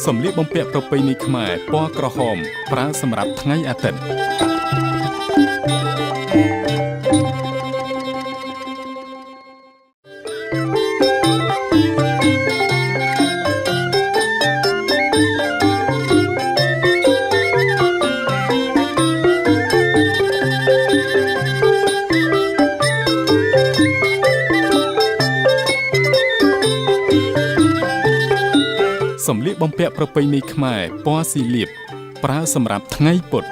សម្លៀកបំពាក់ប្រពៃណីខ្មែរពណ៌ក្រហមប្រើសម្រាប់ថ្ងៃអាទិត្យសម្លៀកបំពាក់ប្រពៃណីខ្មែរពណ៌ស៊ីលៀបប្រើសម្រាប់ថ្ងៃពុធ